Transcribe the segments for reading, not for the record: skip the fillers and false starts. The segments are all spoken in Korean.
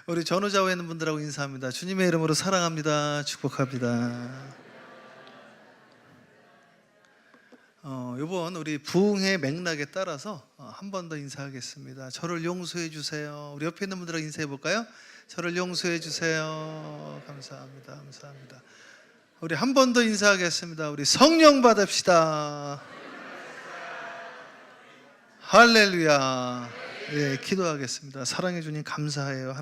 우리 전우자에 있는 분들하고 인사합니다. 주님의 이름으로 사랑합니다. 축복합니다. 이번 우리 부흥의 맥락에 따라서 한 번 더 인사하겠습니다. 저를 용서해 주세요. 우리 옆에 있는 분들하고 인사해 볼까요? 저를 용서해 주세요. 감사합니다. 감사합니다. 우리 한 번 더 인사하겠습니다. 우리 성령 받읍시다. 할렐루야. 네, 기도하겠습니다. 사랑해 주님 감사해요.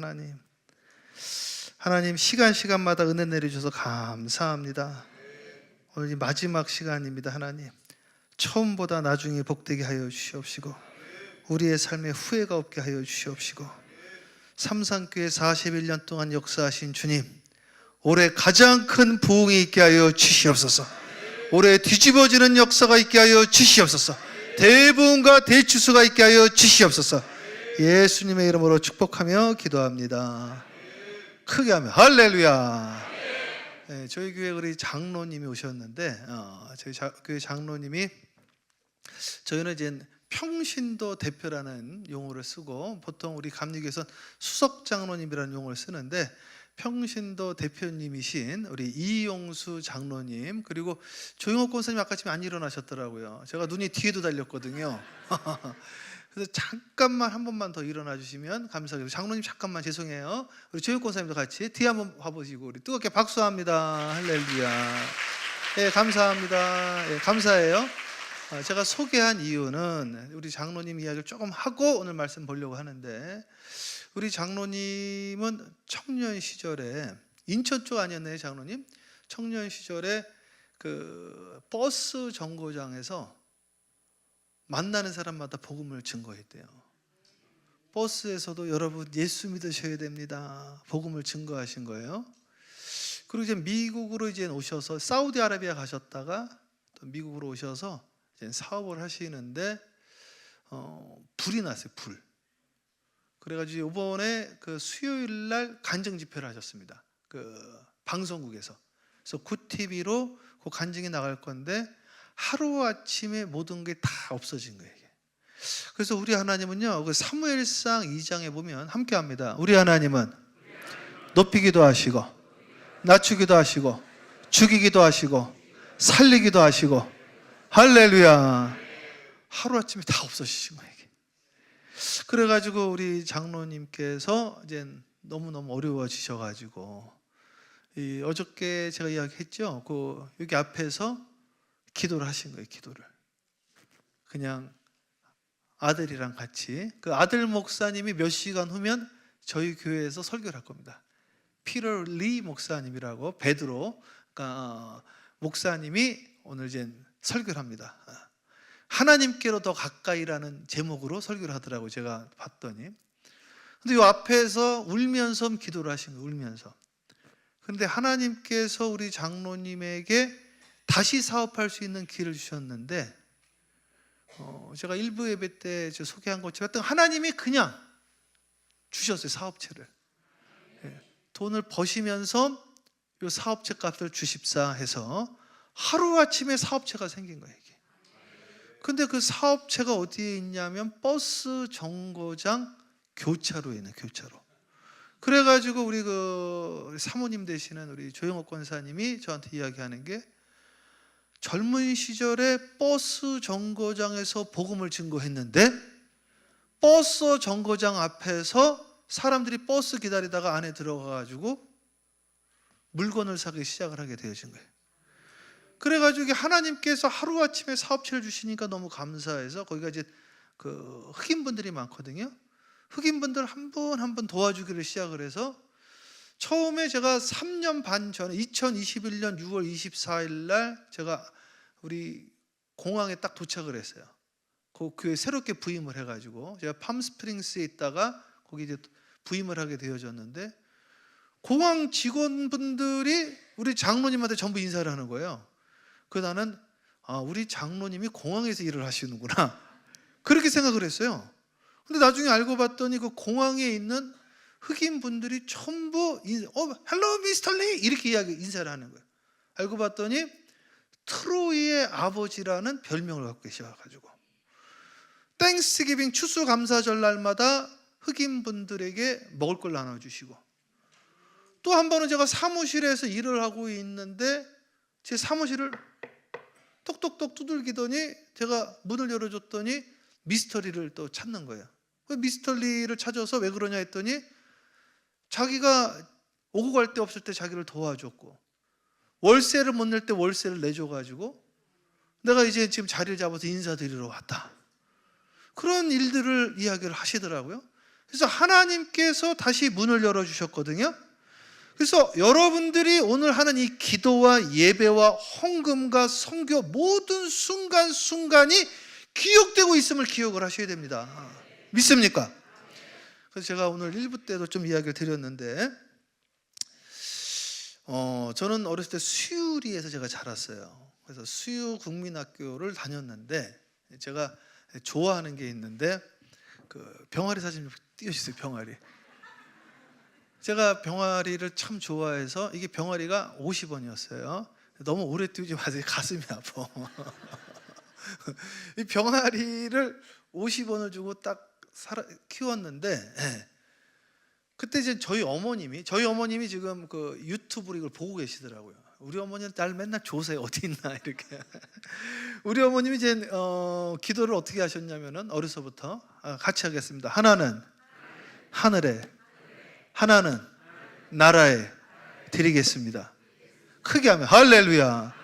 하나님 시간마다 은혜 내려주셔서 감사합니다. 오늘 이 마지막 시간입니다. 하나님 처음보다 나중에 복되게 하여 주시옵시고 우리의 삶에 후회가 없게 하여 주시옵시고 삼산교회 41년 동안 역사하신 주님, 올해 가장 큰 부흥이 있게 하여 주시옵소서. 올해 뒤집어지는 역사가 있게 하여 주시옵소서. 대부흥과 대추수가 있게 하여 주시옵소서. 예수님의 이름으로 축복하며 기도합니다. 크게 하며 할렐루야. 네, 저희 교회 우리 장로님이 오셨는데 저희 교회 장로님이 저희는 이제 평신도 대표라는 용어를 쓰고 보통 우리 감리교에서는 수석 장로님이라는 용어를 쓰는데 평신도 대표님이신 우리 이용수 장로님, 그리고 조영옥 권사님 아까 지금 안 일어나셨더라고요. 제가 눈이 뒤에도 달렸거든요. 그래서 잠깐만 한 번만 더 일어나 주시면 감사하겠습니다. 장로님 잠깐만 죄송해요. 우리 조영옥 권사님도 같이 뒤에 한번 봐보시고 우리 뜨겁게 박수합니다. 할렐루야. 예, 감사합니다. 예, 감사해요. 제가 소개한 이유는 우리 장로님 이야기를 조금 하고 오늘 말씀 보려고 하는데, 우리 장로님은 청년 시절에 인천 쪽 아니었나요, 장로님? 청년 시절에 그 버스 정거장에서 만나는 사람마다 복음을 증거했대요. 버스에서도 여러분 예수 믿으셔야 됩니다. 복음을 증거하신 거예요. 그리고 이제 미국으로 이제 오셔서 사우디아라비아 가셨다가 또 미국으로 오셔서 이제 사업을 하시는데 불이 났어요. 불. 그래가지고 이번에 그 수요일 날 간증 집회를 하셨습니다. 그 방송국에서. 그래서 굿TV로 그 간증이 나갈 건데 하루 아침에 모든 게 다 없어진 거예요. 그래서 우리 하나님은요, 그 사무엘상 2장에 보면 함께합니다. 우리 하나님은 높이기도 하시고 낮추기도 하시고 죽이기도 하시고 살리기도 하시고 할렐루야. 하루 아침에 다 없어지신 거예요. 그래가지고 우리 장로님께서 이제 너무너무 어려워지셔가지고 어저께 제가 이야기했죠. 그 여기 앞에서 기도를 하신 거예요. 기도를 그냥 아들이랑 같이. 그 아들 목사님이 몇 시간 후면 저희 교회에서 설교를 할 겁니다. 피터 리 목사님이라고 베드로 그러니까 목사님이 오늘 이제 설교를 합니다. 하나님께로 더 가까이라는 제목으로 설교를 하더라고요. 제가 봤더니. 근데 이 앞에서 울면서 기도를 하신 거예요. 울면서. 근데 하나님께서 우리 장로님에게 다시 사업할 수 있는 기회를 주셨는데 제가 일부 예배 때 소개한 것처럼 하나님이 그냥 주셨어요. 사업체를. 돈을 버시면서 이 사업체 값을 주십사 해서 하루아침에 사업체가 생긴 거예요. 이게. 근데 그 사업체가 어디에 있냐면 버스 정거장 교차로에 있는 교차로. 그래가지고 우리 그 사모님 되시는 우리 조영옥 권사님이 저한테 이야기하는 게, 젊은 시절에 버스 정거장에서 복음을 증거했는데 버스 정거장 앞에서 사람들이 버스 기다리다가 안에 들어가가지고 물건을 사기 시작을 하게 되어진 거예요. 그래가지고 하나님께서 하루아침에 사업체를 주시니까 너무 감사해서 거기가 이제 그 흑인분들이 많거든요. 흑인분들 한 분 한 분 도와주기를 시작을 해서 처음에 제가 3년 반 전에 2021년 6월 24일 날 제가 우리 공항에 딱 도착을 했어요. 그 교회 새롭게 부임을 해가지고 제가 팜스프링스에 있다가 거기 이제 부임을 하게 되어졌는데 공항 직원분들이 우리 장로님한테 전부 인사를 하는 거예요. 그래서 나는 우리 장로님이 공항에서 일을 하시는구나 그렇게 생각을 했어요. 근데 나중에 알고 봤더니 그 공항에 있는 흑인 분들이 전부 헬로 미스터 리 이렇게 인사를 하는 거예요. 알고 봤더니 트로이의 아버지라는 별명을 갖고 계셔가지고 땡스기빙 추수감사절 날마다 흑인 분들에게 먹을 걸 나눠주시고, 또 한 번은 제가 사무실에서 일을 하고 있는데 제 사무실을 톡톡톡 두들기더니 제가 문을 열어줬더니 미스터리를 또 찾는 거예요. 그 미스터리를 찾아서 왜 그러냐 했더니 자기가 오고 갈 데 없을 때 자기를 도와줬고, 월세를 못 낼 때 월세를 내줘가지고 내가 이제 지금 자리를 잡아서 인사드리러 왔다, 그런 일들을 이야기를 하시더라고요. 그래서 하나님께서 다시 문을 열어주셨거든요. 그래서 여러분들이 오늘 하는 이 기도와 예배와 헌금과 선교 모든 순간순간이 기억되고 있음을 기억을 하셔야 됩니다. 믿습니까? 그래서 제가 오늘 1부 때도 좀 이야기를 드렸는데, 저는 어렸을 때 수유리에서 제가 자랐어요. 그래서 수유 국민학교를 다녔는데 제가 좋아하는 게 있는데, 그 병아리 사진 좀 띄워주세요. 병아리. 제가 병아리를 참 좋아해서, 이게 병아리가 50원이었어요. 너무 오래 띄우지 마세요. 가슴이 아파. 이 병아리를 50원을 주고 딱 키웠는데, 그때 이제 저희 어머님이 지금 그 유튜브로 이걸 보고 계시더라고요. 우리 어머니는 날 맨날 조세 어디 있나 이렇게. 우리 어머님이 이제 기도를 어떻게 하셨냐면은, 어려서부터 같이 하겠습니다. 하나는 하늘에, 하나는 나라에 드리겠습니다. 크게 하면 할렐루야.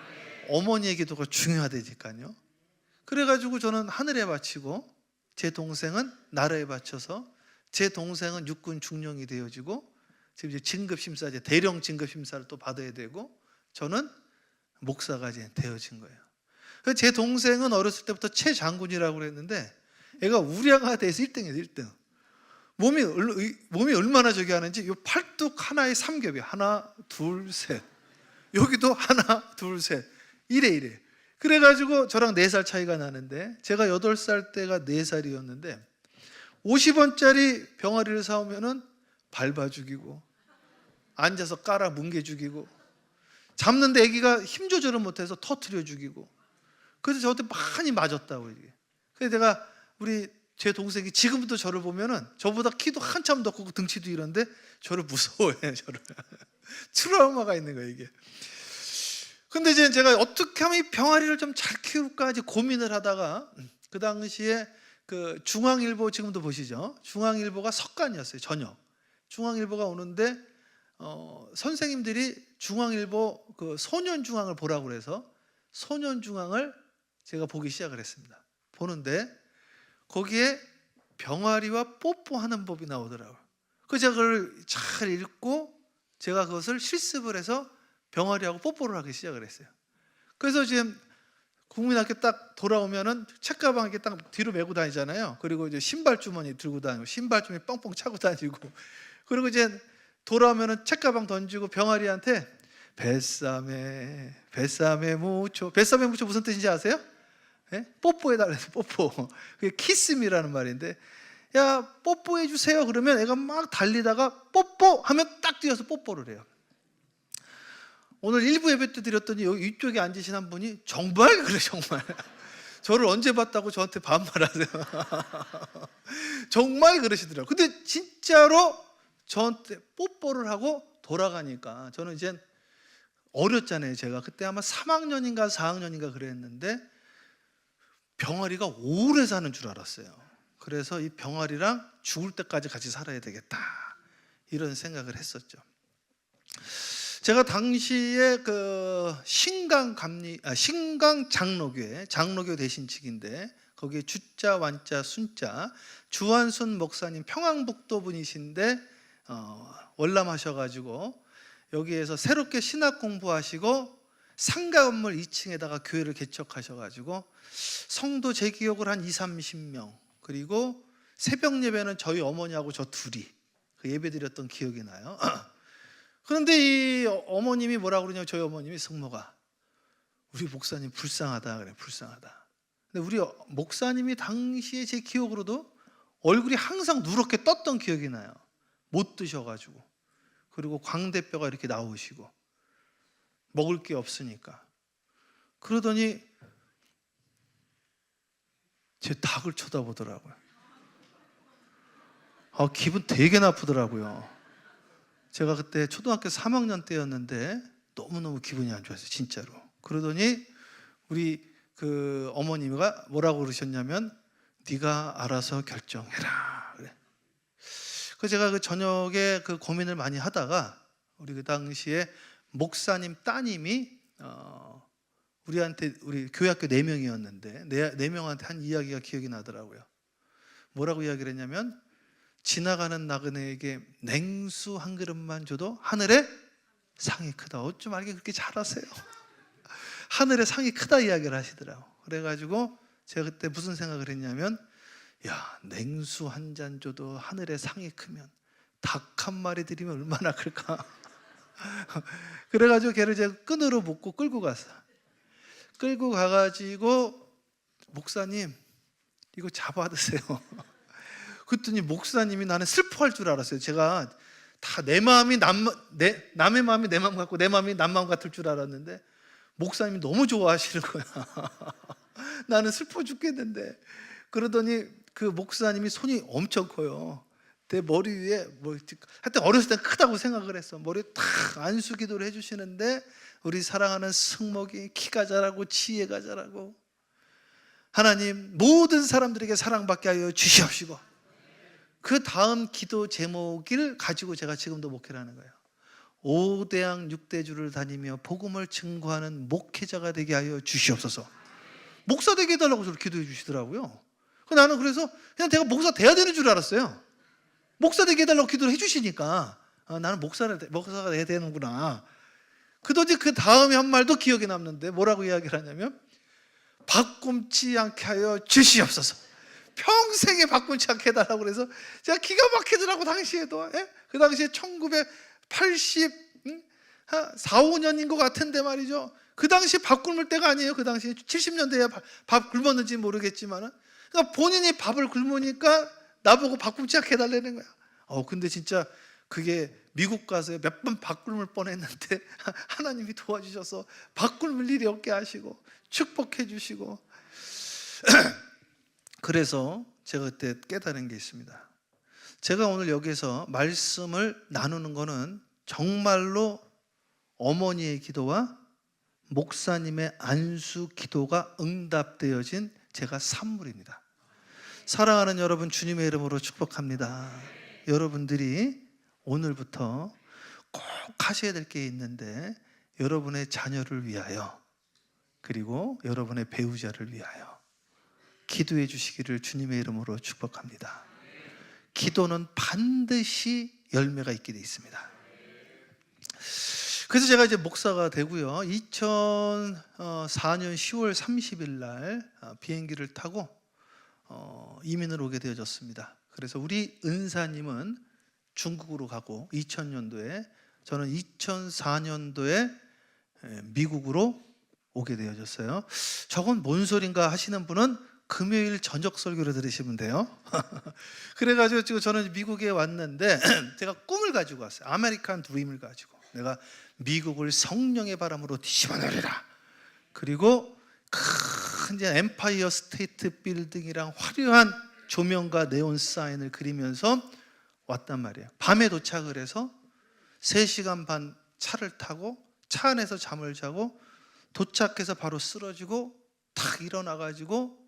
어머니의 기도가 중요하다니까요. 그래가지고 저는 하늘에 바치고, 제 동생은 나라에 바쳐서, 제 동생은 육군 중령이 되어지고, 지금 이제 진급심사, 대령 진급심사를 또 받아야 되고, 저는 목사가 이제 되어진 거예요. 그래서 제 동생은 어렸을 때부터 최 장군이라고 그랬는데, 애가 우량아 돼서 1등이에요. 1등. 몸이 얼마나 저기 하는지, 이 팔뚝 하나에 3겹이 하나 둘 셋, 여기도 하나 둘 셋, 이래. 그래가지고 저랑 4살 차이가 나는데, 제가 8살 때가 4살이었는데 50원짜리 병아리를 사오면은 밟아 죽이고, 앉아서 깔아 뭉개 죽이고, 잡는데 애기가 힘 조절을 못해서 터트려 죽이고, 그래서 저한테 많이 맞았다고. 이게. 그래서 내가, 제 동생이 지금부터 저를 보면은 저보다 키도 한참 더 크고 등치도 이런데 저를 무서워해. 저를. 트라우마가 있는 거예요, 이게. 근데 이제 제가 어떻게 하면 이 병아리를 좀 잘 키울까 이제 고민을 하다가, 그 당시에 그 중앙일보, 지금도 보시죠? 중앙일보가 석간이었어요. 저녁 중앙일보가 오는데 선생님들이 중앙일보 그 소년중앙을 보라고 그래서 소년중앙을 제가 보기 시작을 했습니다. 보는데 거기에 병아리와 뽀뽀하는 법이 나오더라고요. 그래서 제가 그걸 잘 읽고 제가 그것을 실습을 해서 병아리하고 뽀뽀를 하기 시작을 했어요. 그래서 지금 국민학교 딱 돌아오면은 책가방 이렇게 딱 뒤로 메고 다니잖아요. 그리고 이제 신발 주머니 들고 다니고, 신발 주머니 뻥뻥 차고 다니고, 그리고 이제 돌아오면은 책가방 던지고 병아리한테 뱃삼에 무초 무슨 뜻인지 아세요? 네? 뽀뽀해달래서 뽀뽀. 그게 키스미라는 말인데, 야 뽀뽀해 주세요 그러면 애가 막 달리다가 뽀뽀 하면 딱 뛰어서 뽀뽀를 해요. 오늘 1부 예배 때 드렸더니 여기 이쪽에 앉으신 한 분이 정말 그래, 정말 저를 언제 봤다고 저한테 반말하세요. 정말 그러시더라고요. 근데 진짜로 저한테 뽀뽀를 하고 돌아가니까, 저는 이제 어렸잖아요. 제가 그때 아마 3학년인가 4학년인가 그랬는데 병아리가 오래 사는 줄 알았어요. 그래서 이 병아리랑 죽을 때까지 같이 살아야 되겠다, 이런 생각을 했었죠. 제가 당시에 그 신강 장로교회 대신측인데, 거기에 주자 완자 순자 주한순 목사님 평안북도 분이신데 월남하셔가지고 여기에서 새롭게 신학 공부하시고 상가 건물 2층에다가 교회를 개척하셔가지고 성도 제 기억으로 한 20-30명, 그리고 새벽 예배는 저희 어머니하고 저 둘이 그 예배 드렸던 기억이 나요. 그런데 이 어머님이 뭐라고 그러냐면, 저희 어머님이, 성모가 우리 목사님 불쌍하다 그래, 불쌍하다. 근데 우리 목사님이 당시에 제 기억으로도 얼굴이 항상 누렇게 떴던 기억이 나요. 못 드셔가지고, 그리고 광대뼈가 이렇게 나오시고 먹을 게 없으니까. 그러더니 제 닭을 쳐다보더라고요. 기분 되게 나쁘더라고요. 제가 그때 초등학교 3학년 때였는데 너무너무 기분이 안 좋았어요, 진짜로. 그러더니 우리 그 어머니가 뭐라고 그러셨냐면 네가 알아서 결정해라. 그래. 그래서 제가 그 저녁에 그 고민을 많이 하다가 우리 그 당시에 목사님 따님이 우리 교회학교 4명이었는데 네 명한테 한 이야기가 기억이 나더라고요. 뭐라고 이야기를 했냐면 지나가는 나그네에게 냉수 한 그릇만 줘도 하늘의 상이 크다. 어쩜 알게 그렇게 잘하세요? 하늘의 상이 크다 이야기를 하시더라고요. 그래가지고 제가 그때 무슨 생각을 했냐면 야, 냉수 한 잔 줘도 하늘의 상이 크면 닭 한 마리 드리면 얼마나 클까? 그래가지고 걔를 제가 끈으로 묶고 끌고 갔어. 끌고 가가지고 목사님 이거 잡아드세요. 그랬더니 목사님이 나는 슬퍼할 줄 알았어요. 제가 다 내 마음이 남의 마음이 내 마음 같고 내 마음이 남 마음 같을 줄 알았는데 목사님이 너무 좋아하시는 거야. 나는 슬퍼 죽겠는데. 그러더니 그 목사님이 손이 엄청 커요. 내 머리 위에 하여튼 어렸을 때 크다고 생각을 했어. 머리에 탁 안수 기도를 해주시는데 우리 사랑하는 승목이 키가 자라고 지혜가 자라고 하나님 모든 사람들에게 사랑받게 하여 주시옵시고 그 다음 기도 제목을 가지고 제가 지금도 목회를 하는 거예요. 5대양 6대주를 다니며 복음을 증거하는 목회자가 되게 하여 주시옵소서. 목사 되게 해달라고 저를 기도해 주시더라고요. 나는 그래서 그냥 내가 목사 돼야 되는 줄 알았어요. 목사 되게 해달라고 기도를 해주시니까 나는 목사가 돼야 되는구나. 그러더니 그 다음에 한 말도 기억에 남는데 뭐라고 이야기를 하냐면 바꿈치 않게 하여 주시옵소서. 평생에 바꿈치 않게 해달라고 그래서 제가 기가 막히더라고. 당시에도 그 당시에 1984, 5년인 것 같은데 말이죠. 그 당시에 밥 굶을 때가 아니에요. 그 당시에 70년대에 밥 굶었는지 모르겠지만 그러니까 본인이 밥을 굶으니까 나보고 밥 굶지 않게 해달라는 거야. 근데 진짜 그게 미국 가서 몇 번 밥 굶을 뻔했는데 하나님이 도와주셔서 밥 굶을 일이 없게 하시고 축복해 주시고 그래서 제가 그때 깨달은 게 있습니다. 제가 오늘 여기서 말씀을 나누는 거는 정말로 어머니의 기도와 목사님의 안수 기도가 응답되어진 제가 산물입니다. 사랑하는 여러분, 주님의 이름으로 축복합니다. 여러분들이 오늘부터 꼭 하셔야 될 게 있는데 여러분의 자녀를 위하여 그리고 여러분의 배우자를 위하여 기도해 주시기를 주님의 이름으로 축복합니다. 기도는 반드시 열매가 있게 되어 있습니다. 그래서 제가 이제 목사가 되고요. 2004년 10월 30일 날 비행기를 타고 이민을 오게 되어졌습니다. 그래서 우리 은사님은 중국으로 가고 2000년도에 저는 2004년도에 미국으로 오게 되어졌어요. 저건 뭔 소린가 하시는 분은 금요일 저녁 설교를 들으시면 돼요. 그래가지고 지금 저는 미국에 왔는데 제가 꿈을 가지고 왔어요. 아메리칸 드림을 가지고 내가 미국을 성령의 바람으로 뒤집어내리라. 그리고 큰 이제 엠파이어 스테이트 빌딩이랑 화려한 조명과 네온 사인을 그리면서 왔단 말이에요. 밤에 도착을 해서 3시간 반 차를 타고 차 안에서 잠을 자고 도착해서 바로 쓰러지고 탁 일어나가지고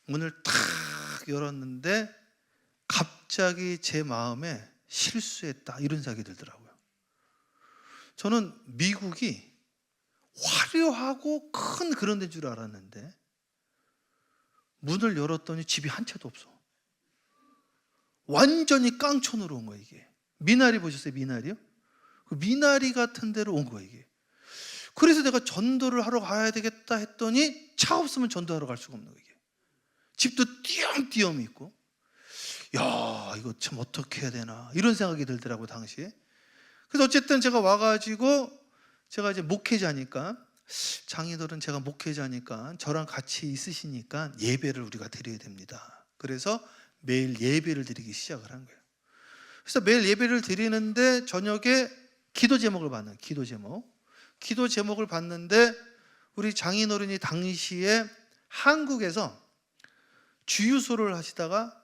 문을 탁 열었는데 갑자기 제 마음에 실수했다 이런 생각이 들더라고요. 저는 미국이 화려하고 큰 그런 데인 줄 알았는데 문을 열었더니 집이 한 채도 없어. 완전히 깡촌으로 온 거야 이게. 미나리 보셨어요? 미나리요? 그 미나리 같은 데로 온 거야 이게. 그래서 내가 전도를 하러 가야 되겠다 했더니 차 없으면 전도하러 갈 수가 없는 거야 이게. 집도 띄엄띄엄 있고 야 이거 참 어떻게 해야 되나 이런 생각이 들더라고요 당시에. 그래서 어쨌든 제가 와가지고 제가 이제 목회자니까 장인어른 제가 목회자니까 저랑 같이 있으시니까 예배를 우리가 드려야 됩니다. 그래서 매일 예배를 드리기 시작을 한 거예요. 그래서 매일 예배를 드리는데 저녁에 기도 제목을 받는 기도 제목을 봤는데 우리 장인어른이 당시에 한국에서 주유소를 하시다가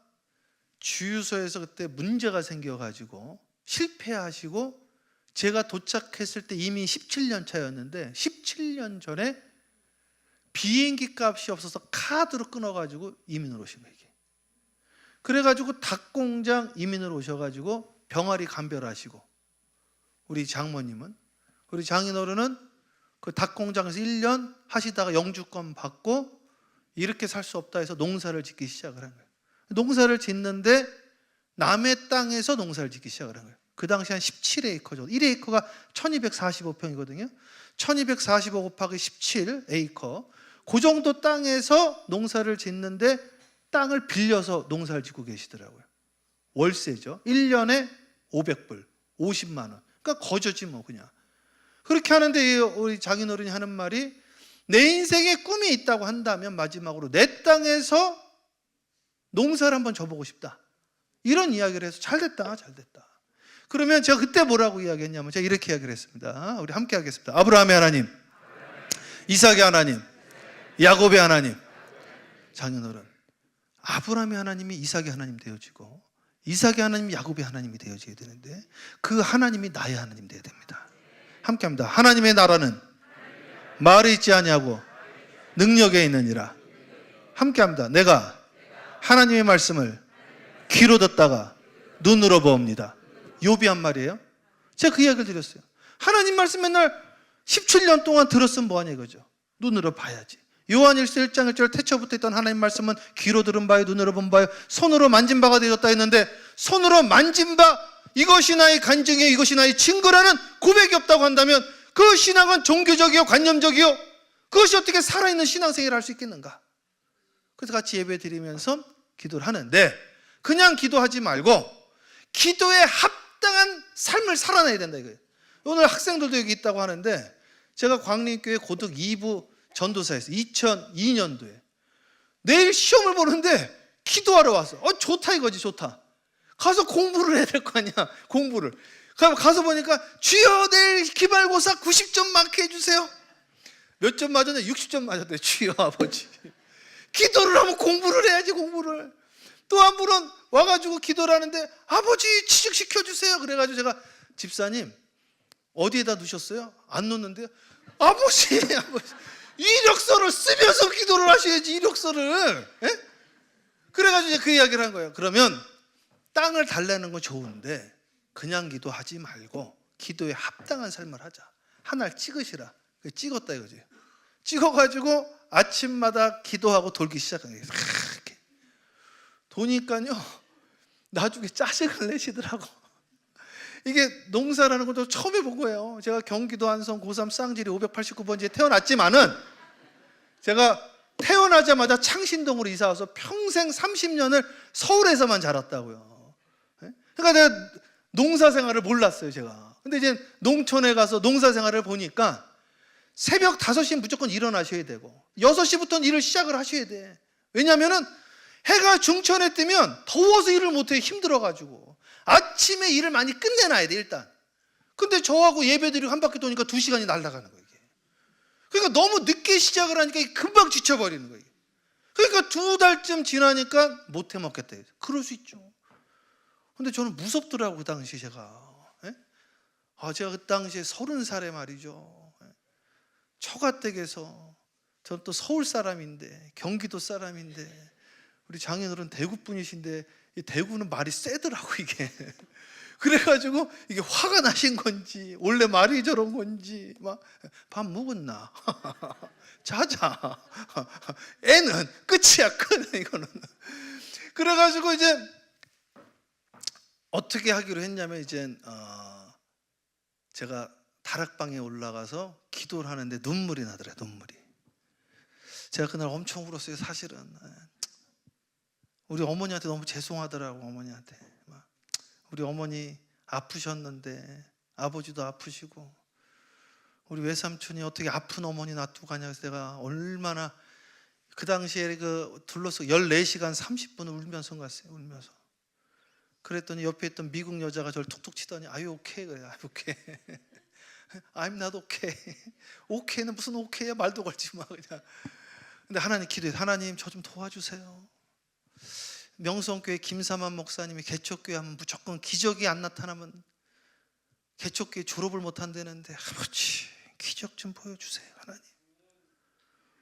주유소에서 그때 문제가 생겨가지고 실패하시고 제가 도착했을 때 이미 17년 차였는데 17년 전에 비행기 값이 없어서 카드로 끊어가지고 이민을 오신 거예요. 그래가지고 닭공장 이민을 오셔가지고 병아리 감별하시고, 우리 장모님은, 우리 장인어른은 그 닭공장에서 1년 하시다가 영주권 받고 이렇게 살 수 없다 해서 농사를 짓기 시작을 한 거예요. 농사를 짓는데 남의 땅에서 농사를 짓기 시작을 한 거예요. 그 당시 한 17에이커 정도, 1에이커가 1245평이거든요 1245 곱하기 17에이커, 그 정도 땅에서 농사를 짓는데 땅을 빌려서 농사를 짓고 계시더라고요. 월세죠. 1년에 500불, 50만 원. 그러니까 거저지 뭐 그냥. 그렇게 하는데 우리 장인어른이 하는 말이, 내 인생에 꿈이 있다고 한다면 마지막으로 내 땅에서 농사를 한번 져보고 싶다. 이런 이야기를 해서 잘됐다, 잘됐다. 그러면 제가 그때 뭐라고 이야기했냐면 제가 이렇게 이야기를 했습니다. 우리 함께 하겠습니다. 아브라함의 하나님, 이삭의 하나님, 야곱의 하나님. 장인어른, 아브라함의 하나님이 이삭의 하나님 되어지고 이삭의 하나님이 야곱의 하나님이 되어져야 되는데 그 하나님이 나의 하나님 되어야 됩니다. 함께합니다. 하나님의 나라는 말에 있지 아니하고 능력에 있느니라. 함께합니다. 내가 하나님의 말씀을 귀로 듣다가 눈으로 보옵니다. 욥이 한 말이에요. 제가 그 이야기를 드렸어요. 하나님 말씀 맨날 17년 동안 들었으면 뭐하냐 이거죠. 눈으로 봐야지. 요한일서 1장 1절 태초부터 있던 하나님 말씀은 귀로 들은 바요 눈으로 본 바요 손으로 만진 바가 되었다 했는데, 손으로 만진 바, 이것이 나의 간증이요 이것이 나의 증거라는 고백이 없다고 한다면 그 신앙은 종교적이요 관념적이요, 그것이 어떻게 살아있는 신앙생활을 할 수 있겠는가. 그래서 같이 예배 드리면서 기도를 하는데, 그냥 기도하지 말고 기도에 합당한 삶을 살아내야 된다 이거예요. 오늘 학생들도 여기 있다고 하는데, 제가 광림교회 고등 2부 전도사였어요. 2002년도에 내일 시험을 보는데 기도하러 왔어. 좋다 이거지. 좋다. 가서 공부를 해야 될 거 아니야. 공부를 가서 보니까 주여 내일 기말고사 90점 맞게 해주세요. 몇 점 맞았냐? 60점 맞았대. 주여 아버지, 기도를 하면 공부를 해야지. 공부를. 또 한 분은 와가지고 기도를 하는데 아버지 취직시켜주세요. 그래가지고 제가, 집사님 어디에다 두셨어요? 안 놓는데요. 아버지 이력서를 쓰면서 기도를 하셔야지. 이력서를. 예? 그래가지고 그 이야기를 한 거예요. 그러면 땅을 달라는 건 좋은데 그냥 기도하지 말고 기도에 합당한 삶을 하자. 하나를 찍으시라. 찍었다 이거지. 찍어가지고 아침마다 기도하고 돌기 시작한 거예요. 이렇게 도니까요 나중에 짜증을 내시더라고. 이게 농사라는 것도 처음 해본 거예요. 제가 경기도 안성 고3 쌍지리 589번지에 태어났지만은 제가 태어나자마자 창신동으로 이사 와서 평생 30년을 서울에서만 자랐다고요. 그러니까 내가 농사 생활을 몰랐어요, 제가. 근데 이제 농촌에 가서 농사 생활을 보니까 새벽 5시에 무조건 일어나셔야 되고 6시부터는 일을 시작을 하셔야 돼. 왜냐면은 해가 중천에 뜨면 더워서 일을 못해. 힘들어가지고 아침에 일을 많이 끝내놔야 돼 일단. 근데 저하고 예배드리고 한 바퀴 도니까 2시간이 날아가는 거예요. 그러니까 너무 늦게 시작을 하니까 금방 지쳐버리는 거예요. 그러니까 2달쯤 지나니까 못 해먹겠다. 그럴 수 있죠. 근데 저는 무섭더라고 그 당시 제가. 제가 그 당시에 30살에 말이죠, 처가댁에서, 저는 또 서울 사람인데 경기도 사람인데 우리 장인어른 대구 분이신데 이 대구는 말이 세더라고 이게. 그래가지고 이게 화가 나신 건지 원래 말이 저런 건지 막 밥 먹었나 자자 애는 끝이야 끝 이거는. 그래가지고 이제 어떻게 하기로 했냐면 이제 제가 다락방에 올라가서 기도를 하는데 눈물이 나더래요. 눈물이. 제가 그날 엄청 울었어요. 사실은 우리 어머니한테 너무 죄송하더라고. 어머니한테 우리 어머니 아프셨는데 아버지도 아프시고 우리 외삼촌이 어떻게 아픈 어머니 놔두고 가냐. 그래서 내가 얼마나 그 당시에 그 둘러서 14시간 30분을 울면서 갔어요. 울면서. 그랬더니 옆에 있던 미국 여자가 저를 툭툭 치더니 Are you okay? 그래. I'm okay. I'm not okay. okay는 무슨 okay야. 말도 걸지 마 그냥. 근데 하나님 기도해. 하나님 저 좀 도와주세요. 명성교회 김사만 목사님이 개척교회 하면 무조건 기적이 안 나타나면 개척교회 졸업을 못 한다는데, 아버지 기적 좀 보여주세요 하나님.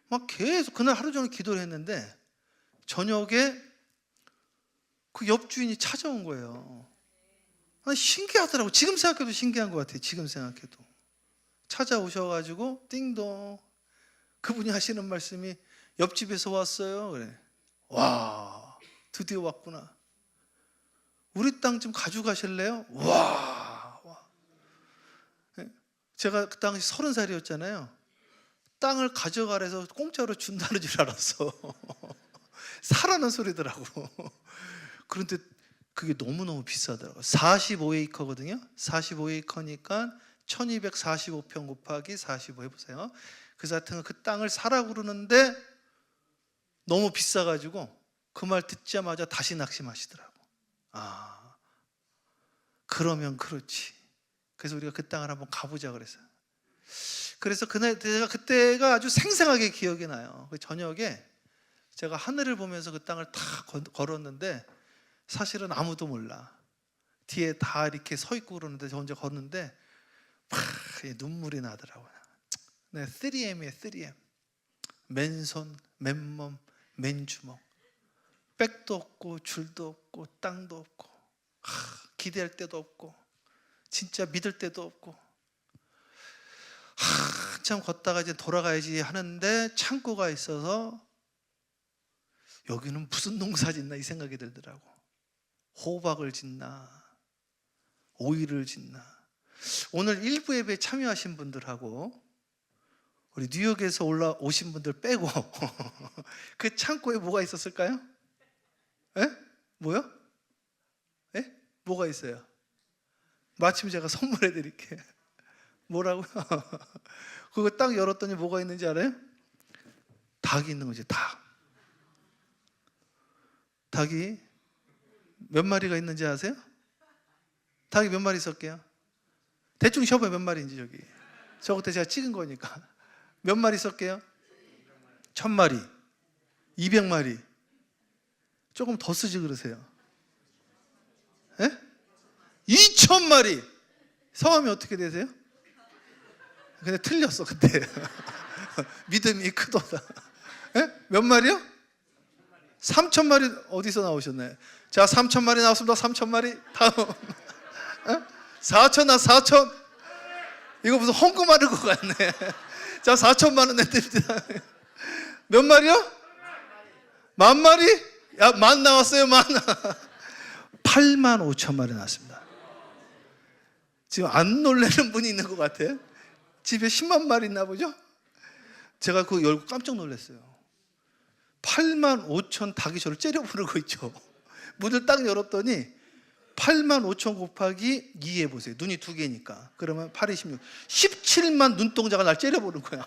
막 계속 그날 하루 종일 기도를 했는데 저녁에 그 옆 주인이 찾아온 거예요. 아니, 신기하더라고. 지금 생각해도 신기한 것 같아요. 지금 생각해도 찾아오셔가지고 띵동, 그분이 하시는 말씀이 옆집에서 왔어요. 그래. 와, 드디어 왔구나. 우리 땅 좀 가져가실래요? 와. 제가 그 당시 30살이었잖아요. 땅을 가져가래서 공짜로 준다는 줄 알았어. 사라는 소리더라고. 그런데 그게 너무너무 비싸더라고요. 45에이커거든요. 45에이커니까 1245평 곱하기 45 해보세요. 그래서 하여튼 그 땅을 사라고 그러는데 너무 비싸가지고 그 말 듣자마자 다시 낙심하시더라고. 아, 그러면 그렇지. 그래서 우리가 그 땅을 한번 가보자 그랬어요. 그래서 그때가 아주 생생하게 기억이 나요. 그 저녁에 제가 하늘을 보면서 그 땅을 다 걸었는데 사실은 아무도 몰라. 뒤에 다 이렇게 서 있고 그러는데 저 혼자 걷는데 막 눈물이 나더라고요. 네, 3M이에요. 3M. 맨손, 맨몸, 맨주먹. 백도 없고 줄도 없고 땅도 없고 기대할 데도 없고 진짜 믿을 데도 없고 한참 걷다가 이제 돌아가야지 하는데 창고가 있어서 여기는 무슨 농사 짓나 이 생각이 들더라고. 호박을 짓나 오이를 짓나. 오늘 일부 예배에 참여하신 분들하고 우리 뉴욕에서 올라오신 분들 빼고 그 창고에 뭐가 있었을까요? 에? 뭐요? 에? 뭐가 있어요? 마침 제가 선물해 드릴게요. 뭐라고요? 그거 딱 열었더니 뭐가 있는지 알아요? 닭이 있는 거지. 닭이 몇 마리가 있는지 아세요? 닭이 몇 마리 있었게요? 대충 쉬어봐요. 몇 마리인지. 저거 때 제가 찍은 거니까. 몇 마리 있었게요? 1000마리 200마리 조금 더 쓰지 그러세요. 에? 2000마리. 성함이 어떻게 되세요? 근데 틀렸어 그때. 믿음이 크도다. 에? 몇 마리요? 3000마리. 어디서 나오셨나요? 자, 3000마리 나왔습니다. 3000마리. 다음. 4000 나 4000. 이거 무슨 헝금하는 것 같네. 자, 4000만 원 내드립니다. 몇 마리요? 10,000마리? 야, 만 나왔어요. 85,000마리 나왔습니다. 지금 안 놀라는 분이 있는 것 같아요. 집에 10만 마리 있나 보죠? 제가 그거 열고 깜짝 놀랐어요. 85,000 닭이 저를 째려보는 있죠. 문을 딱 열었더니 85,000 곱하기 2 해보세요. 눈이 2개니까. 그러면 8이 16. 17만 눈동자가 날 째려보는 거야.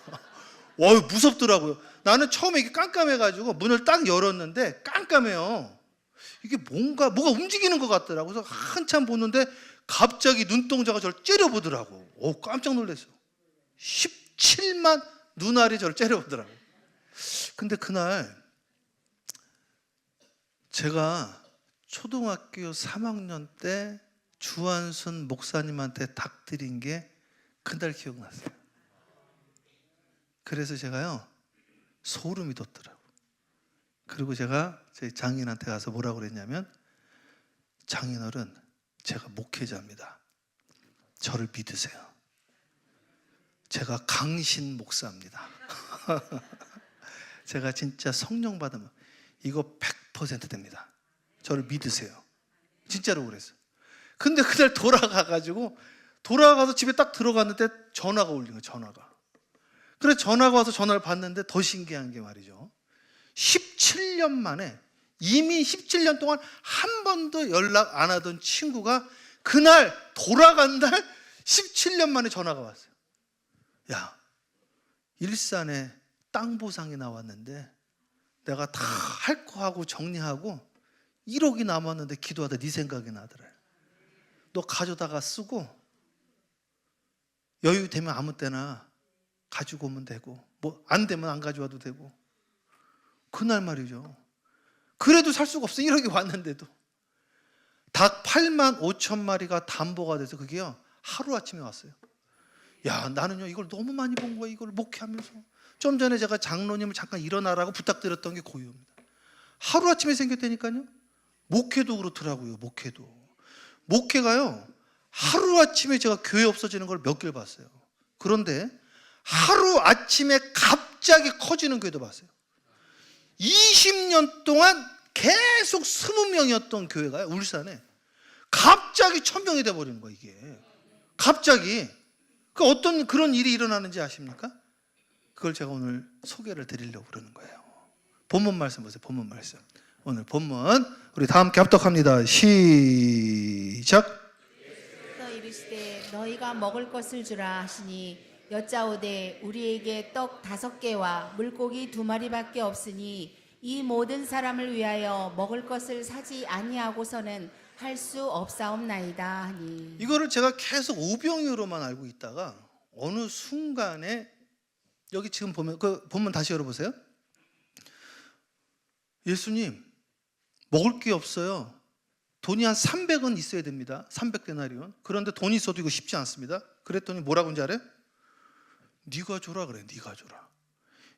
와, 무섭더라고요. 나는 처음에 이게 깜깜해가지고 문을 딱 열었는데 깜깜해요. 이게 뭐가 움직이는 것 같더라고요. 그래서 한참 보는데 갑자기 눈동자가 저를 째려보더라고. 오, 깜짝 놀랐어. 17만 눈알이 저를 째려보더라고. 근데 그날 제가 초등학교 3학년 때 주한순 목사님한테 닭 드린 게 그날 기억났어요. 그래서 제가요 소름이 돋더라고요. 그리고 제가 제 장인한테 가서 뭐라고 그랬냐면, 장인어른, 제가 목회자입니다. 저를 믿으세요. 제가 강신 목사입니다. 제가 진짜 성령 받으면 이거 100% 됩니다. 저를 믿으세요. 진짜로 그랬어요. 근데 그날 돌아가서 집에 딱 들어갔는데 전화가 울린 거예요. 전화가. 그래서 전화가 와서 전화를 받는데 더 신기한 게 말이죠, 17년 만에, 이미 17년 동안 한 번도 연락 안 하던 친구가 그날 돌아간 날 17년 만에 전화가 왔어요. 야, 일산에 땅 보상이 나왔는데 내가 다 할 거 하고 정리하고 1억이 남았는데 기도하다 네 생각이 나더래. 너 가져다가 쓰고 여유 되면 아무 때나 가지고 오면 되고, 뭐 안 되면 안 가져와도 되고. 그날 말이죠, 그래도 살 수가 없어. 1억이 왔는데도. 닭 8만 5천 마리가 담보가 돼서 그게요 하루아침에 왔어요. 야, 나는요 이걸 너무 많이 본 거야. 이걸 목회하면서. 좀 전에 제가 장로님을 잠깐 일어나라고 부탁드렸던 게 고유입니다. 하루아침에 생겼다니까요. 목회도 그렇더라고요. 목회가요 하루아침에 제가 교회 없어지는 걸 몇 개를 봤어요. 그런데 하루아침에 갑자기 커지는 교회도 봤어요. 20년 동안 계속 20명이었던 교회가 울산에 갑자기 1000명이 돼버리는 거예요. 이게 갑자기. 그 어떤 그런 일이 일어나는지 아십니까? 그걸 제가 오늘 소개를 드리려고 그러는 거예요. 본문 말씀 보세요. 본문 말씀. 오늘 본문 우리 다 함께 합독합니다. 시작. 또 이르시되 너희가 먹을 것을 주라 하시니 여짜오되 우리에게 떡 5개와 물고기 2마리밖에 없으니 이 모든 사람을 위하여 먹을 것을 사지 아니하고서는 할 수 없사옵나이다 하니. 이거를 제가 계속 오병이어로만 알고 있다가 어느 순간에 여기 지금 보면 그 본문 다시 열어보세요. 예수님 먹을 게 없어요. 돈이 한 300원 있어야 됩니다. 300데나리온. 그런데 돈이 있어도 이거 쉽지 않습니다. 그랬더니 뭐라고 하는지 알아요? 네가 줘라 그래. 네가 줘라.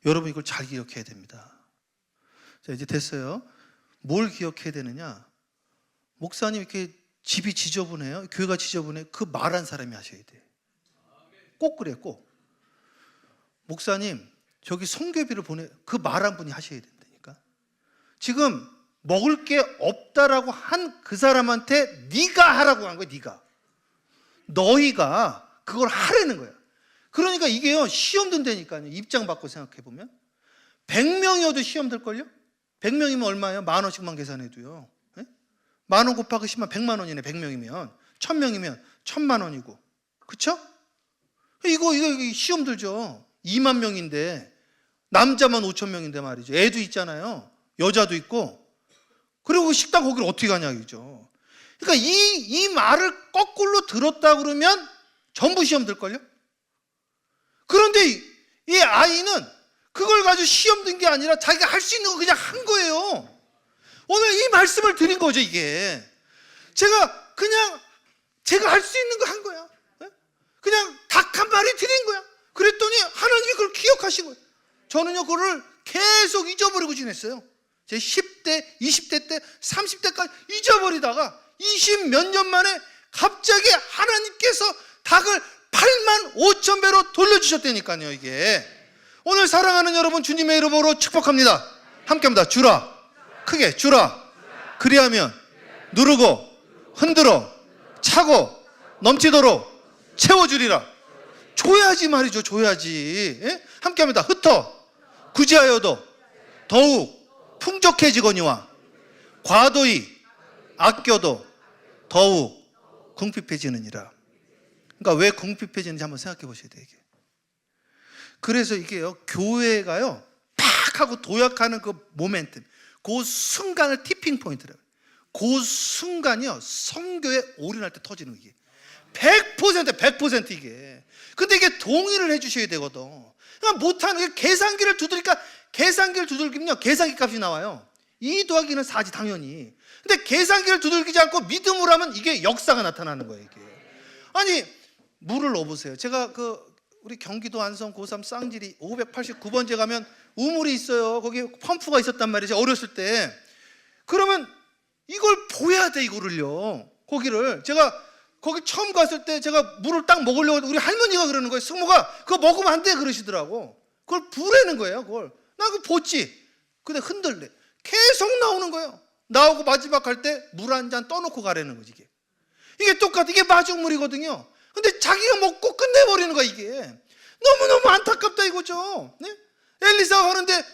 여러분 이걸 잘 기억해야 됩니다. 자, 이제 됐어요. 뭘 기억해야 되느냐? 목사님 이렇게 집이 지저분해요. 교회가 지저분해. 그 말한 사람이 하셔야 돼. 꼭 그래, 꼭. 목사님 저기 성교비를 보내. 그 말한 분이 하셔야 된다니까. 지금 먹을 게 없다라고 한 그 사람한테 네가 하라고 한 거야. 네가. 너희가 그걸 하라는 거야. 그러니까 이게요 시험 든다니까요. 입장 바꿔 생각해 보면 100명이어도 시험 들걸요? 100명이면 얼마예요? 10,000원씩만 계산해도요. 10,000원 곱하기 10만 100만 원이네. 100명이면 1000명이면 1000만 원이고, 그쵸? 이거 시험 들죠. 2만 명인데 남자만 5,000명인데 말이죠. 애도 있잖아요. 여자도 있고. 그리고 식당 거기를 어떻게 가냐 이죠. 그러니까 이 말을 거꾸로 들었다 그러면 전부 시험 들걸요? 그런데 이 아이는 그걸 가지고 시험 든 게 아니라 자기가 할 수 있는 거 그냥 한 거예요. 오늘 이 말씀을 드린 거죠, 이게. 제가 할 수 있는 거 한 거야. 그냥 닭 한 마리 드린 거야. 그랬더니 하나님이 그걸 기억하신 거예요. 저는요, 그거를 계속 잊어버리고 지냈어요. 제 10대, 20대 때, 30대까지 잊어버리다가 20 몇 년 만에 갑자기 하나님께서 닭을 85,000배로 돌려주셨다니까요, 이게. 오늘 사랑하는 여러분 주님의 이름으로 축복합니다. 함께합니다. 주라. 크게 주라. 그리하면 누르고 흔들어 차고 넘치도록 채워주리라. 줘야지 말이죠. 줘야지. 예? 함께합니다. 흩어 구제하여도 더욱 풍족해지거니와 과도히 아껴도 더욱 궁핍해지느니라. 그러니까 왜 궁핍해지는지 한번 생각해 보셔야 돼요. 이게. 그래서 이게요, 교회가요 팍 하고 도약하는 그 모멘텀, 그 순간을 티핑 포인트라고. 그 순간이요 성교에 올인할 때 터지는 이게 100% 이게. 근데 이게 동의를 해주셔야 되거든. 그러니까 못하는 게 계산기를 두드리니까 계산기를 두들기면요 계산기 값이 나와요. 2 더하기는 4지 당연히. 근데 계산기를 두들기지 않고 믿음으로 하면 이게 역사가 나타나는 거예요. 이게. 아니 물을 넣어보세요. 제가 우리 경기도 안성 고3 쌍지리 589번째 가면 우물이 있어요. 거기 펌프가 있었단 말이죠. 어렸을 때. 그러면 이걸 보야 돼, 이거를요. 거기를. 제가 거기 처음 갔을 때 제가 물을 딱 먹으려고 우리 할머니가 그러는 거예요. 승모가 그거 먹으면 안 돼 그러시더라고. 그걸 부르는 거예요. 그걸. 나 그거 보지. 근데 흔들래. 계속 나오는 거예요. 나오고 마지막 갈 때 물 한 잔 떠놓고 가라는 거지 이게. 이게 똑같아. 이게 마중물이거든요. 근데 자기가 먹고 끝내버리는 거야 이게. 너무너무 안타깝다 이거죠. 네? 엘리사가 하는데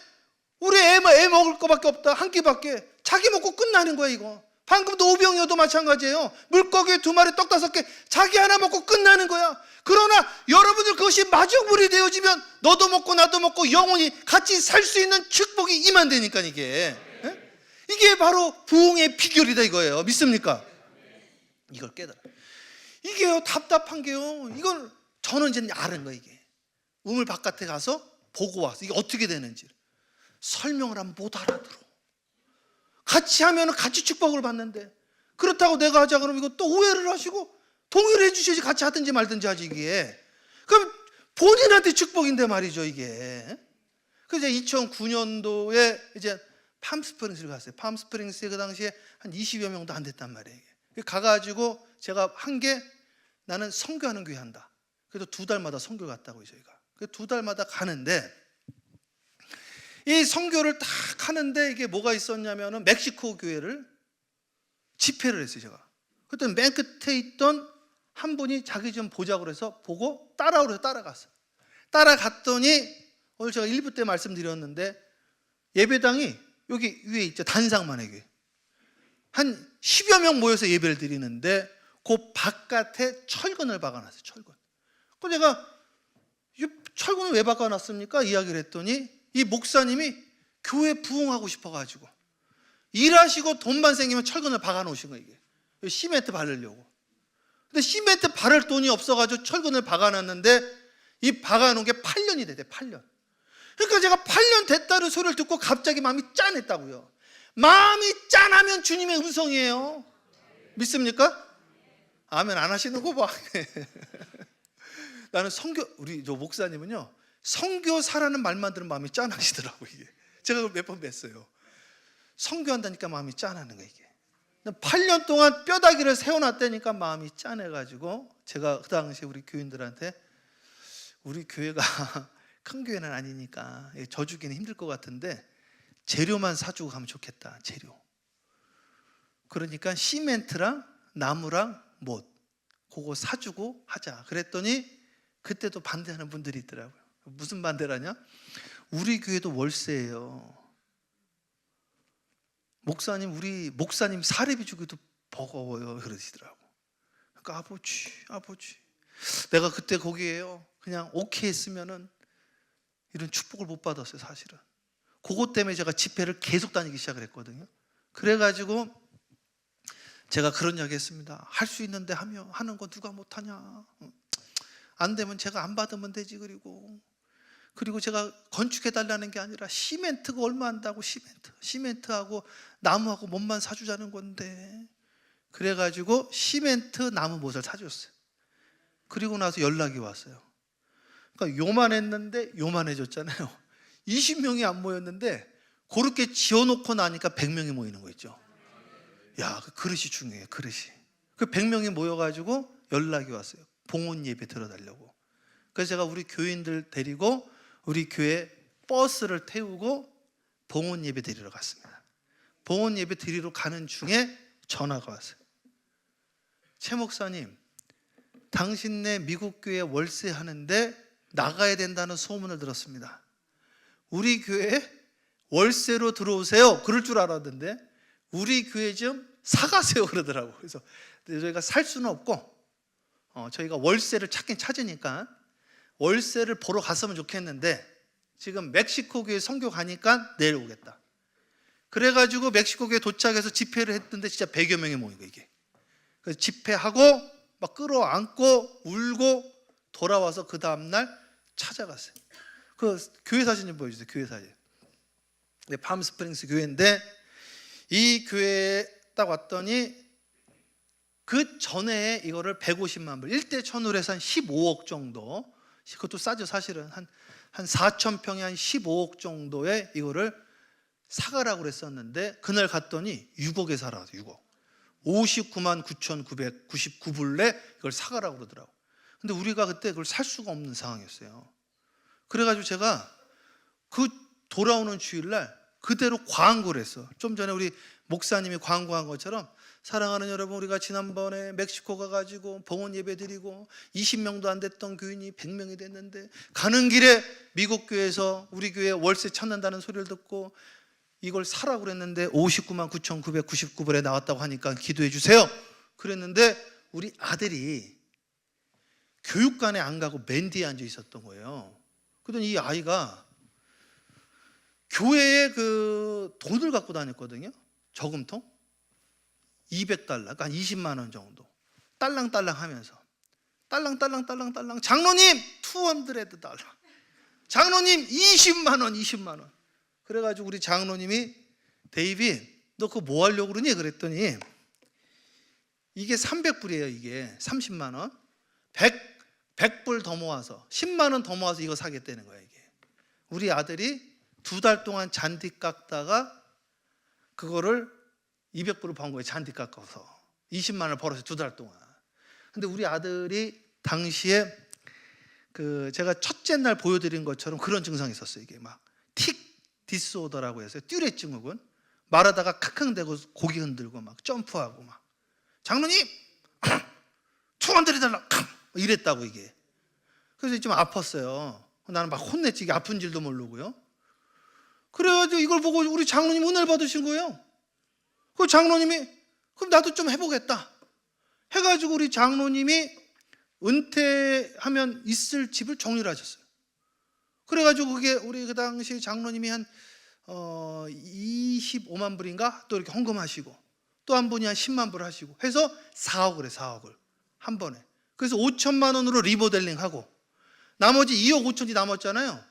우리 애 먹을 거밖에 없다. 한 끼밖에. 자기 먹고 끝나는 거야 이거. 방금도 오병이어도 마찬가지예요. 물고기 2마리 떡 5개 자기 하나 먹고 끝나는 거야. 그러나 여러분들 그것이 마중물이 되어지면 너도 먹고 나도 먹고 영원히 같이 살 수 있는 축복이 임한다니까 이게. 네? 이게 바로 부흥의 비결이다 이거예요. 믿습니까? 이걸 깨달아. 이게요 답답한 게요. 이걸 저는 이제 아는 거예요 이게. 우물 바깥에 가서 보고 왔어. 이게 어떻게 되는지 설명을 하면 못 알아들어. 같이 하면 같이 축복을 받는데, 그렇다고 내가 하자 그러면 이거 또 오해를 하시고 동의를 해주셔야지 같이 하든지 말든지 하지 이게. 그럼 본인한테 축복인데 말이죠 이게. 그래서 2009년도에 이제 팜스프링스를 갔어요. 팜스프링스에 그 당시에 한 20여 명도 안 됐단 말이에요. 가가지고 제가 한 게, 나는 선교하는 교회 한다. 그래서 2달마다 선교 갔다고요 저희가. 2달마다 가는데, 이 선교를 딱 하는데 이게 뭐가 있었냐면은 멕시코 교회를 집회를 했어요 제가. 그때 맨 끝에 있던 한 분이 자기 좀 보자고 그래서 보고 따라오래서 따라갔어요. 따라갔더니 오늘 제가 1부 때 말씀드렸는데, 예배당이 여기 위에 있죠. 단상만의 교회. 한 10여 명 모여서 예배를 드리는데 그 바깥에 철근을 박아놨어요. 철근. 그래서 내가 이 철근을 왜 박아놨습니까? 이야기를 했더니 이 목사님이 교회 부흥하고 싶어가지고 일하시고 돈만 생기면 철근을 박아놓으신 거예요. 이게 시멘트 바르려고. 근데 시멘트 바를 돈이 없어가지고 철근을 박아놨는데, 이 박아놓은 게 8년이 됐대. 8년. 그러니까 제가 8년 됐다는 소리를 듣고 갑자기 마음이 짠했다고요. 마음이 짠하면 주님의 음성이에요. 믿습니까? 아멘 안 하시는 거 봐. 나는 우리 저 목사님은요, 선교사라는 말만 들으면 마음이 짠하시더라고요. 이게 제가 몇 번 뵀어요. 선교한다니까 마음이 짠하는 거예요 이게. 8년 동안 뼈다귀를 세워놨다니까 마음이 짠해가지고, 제가 그 당시에 우리 교인들한테, 우리 교회가 큰 교회는 아니니까 져주기는 힘들 것 같은데 재료만 사주고 가면 좋겠다. 재료. 그러니까 시멘트랑 나무랑 못, 그거 사주고 하자. 그랬더니 그때도 반대하는 분들이 있더라고요. 무슨 반대라냐? 우리 교회도 월세예요. 목사님, 우리 목사님 사례비 주기도 버거워요. 그러시더라고. 그러니까 아버지 내가 그때 거기에요 그냥 오케이 했으면은 이런 축복을 못 받았어요 사실은. 그것 때문에 제가 집회를 계속 다니기 시작을 했거든요. 그래가지고 제가 그런 이야기 했습니다. 할 수 있는데 하는 거 누가 못하냐. 안 되면 제가 안 받으면 되지. 그리고 제가 건축해달라는 게 아니라 시멘트가 얼마 한다고. 시멘트하고 나무하고 못만 사주자는 건데. 그래가지고 시멘트 나무 못을 사줬어요. 그리고 나서 연락이 왔어요. 그러니까 요만했는데 요만해졌잖아요. 20명이 안 모였는데 그렇게 지어놓고 나니까 100명이 모이는 거 있죠. 야, 그 그릇이 중요해요. 그릇이. 그 100명이 모여가지고 연락이 왔어요. 봉헌 예배 들어달라고. 그래서 제가 우리 교인들 데리고 우리 교회 버스를 태우고 봉헌 예배 드리러 갔습니다. 봉헌 예배 드리러 가는 중에 전화가 왔어요. 최 목사님, 당신네 미국 교회 월세 하는데 나가야 된다는 소문을 들었습니다. 우리 교회에 월세로 들어오세요. 그럴 줄 알았는데 우리 교회 좀 사가세요 그러더라고. 그래서 저희가 살 수는 없고 저희가 월세를 찾긴 찾으니까 월세를 보러 갔으면 좋겠는데 지금 멕시코 교회 선교 가니까 내일 오겠다. 그래가지고 멕시코 교회 도착해서 집회를 했는데 진짜 100여 명이 모이고 이게. 그래서 집회하고 막 끌어안고 울고 돌아와서 그 다음날 찾아갔어요. 그 교회 사진 좀 보여주세요. 교회 사진. 팜스프링스 교회인데 이 교회에 딱 왔더니 그 전에 이거를 150만 불, 1대 1000으로 해서 한 15억 정도, 그것도 싸죠 사실은. 한 4,000평에 한 15억 정도에 이거를 사가라고 그랬었는데 그날 갔더니 6억에 사라. 6억. 59만 9,999불에 이걸 사가라고 그러더라고. 근데 우리가 그때 그걸 살 수가 없는 상황이었어요. 그래가지고 제가 그 돌아오는 주일날 그대로 광고를 했어. 좀 전에 우리 목사님이 광고한 것처럼, 사랑하는 여러분, 우리가 지난번에 멕시코 가가지고 봉헌 예배 드리고 20명도 안 됐던 교인이 100명이 됐는데 가는 길에 미국 교회에서 우리 교회 월세 찾는다는 소리를 듣고 이걸 사라고 그랬는데 59만 9,999불에 나왔다고 하니까 기도해 주세요. 그랬는데 우리 아들이 교육관에 안 가고 맨 뒤에 앉아 있었던 거예요. 그러더니 이 아이가 교회에 그 돈을 갖고 다녔거든요. 저금통 200달러, 그러니까 한 20만 원 정도 딸랑딸랑 하면서 딸랑 장로님 $200, 장로님 20만 원. 그래가지고 우리 장로님이, 데이빗 너 그거 뭐 하려고 그러니? 그랬더니 이게 300불이에요. 이게 30만 원. 100불 더 모아서 10만 원 더 모아서 이거 사겠다는 거야. 이게 우리 아들이 2달 동안 잔디 깎다가 그거를 200불을 번 거예요. 잔디 깎아서 20만 원을 벌었어요. 2달 동안. 근데 우리 아들이 당시에 그 제가 첫째 날 보여드린 것처럼 그런 증상이 있었어요. 이게 막 틱 디스오더라고 해서 듀렛 증후군. 말하다가 칵칵대고 고개 흔들고 막 점프하고 막 장로님 초안 들이달라 이랬다고 이게. 그래서 좀 아팠어요. 나는 막 혼냈지. 이게 아픈 줄도 모르고요. 그래가지고 이걸 보고 우리 장로님 은혜를 받으신 거예요. 그 장로님이 그럼 나도 좀 해보겠다 해가지고 우리 장로님이 은퇴하면 있을 집을 정리를 하셨어요. 그래가지고 그게 우리 그 당시 장로님이 한 25만 불인가 또 이렇게 헌금하시고 또 한 분이 한 10만 불 하시고 해서 4억을 해. 4억을 한 번에. 그래서 5천만 원으로 리모델링하고 나머지 2억 5천이 남았잖아요.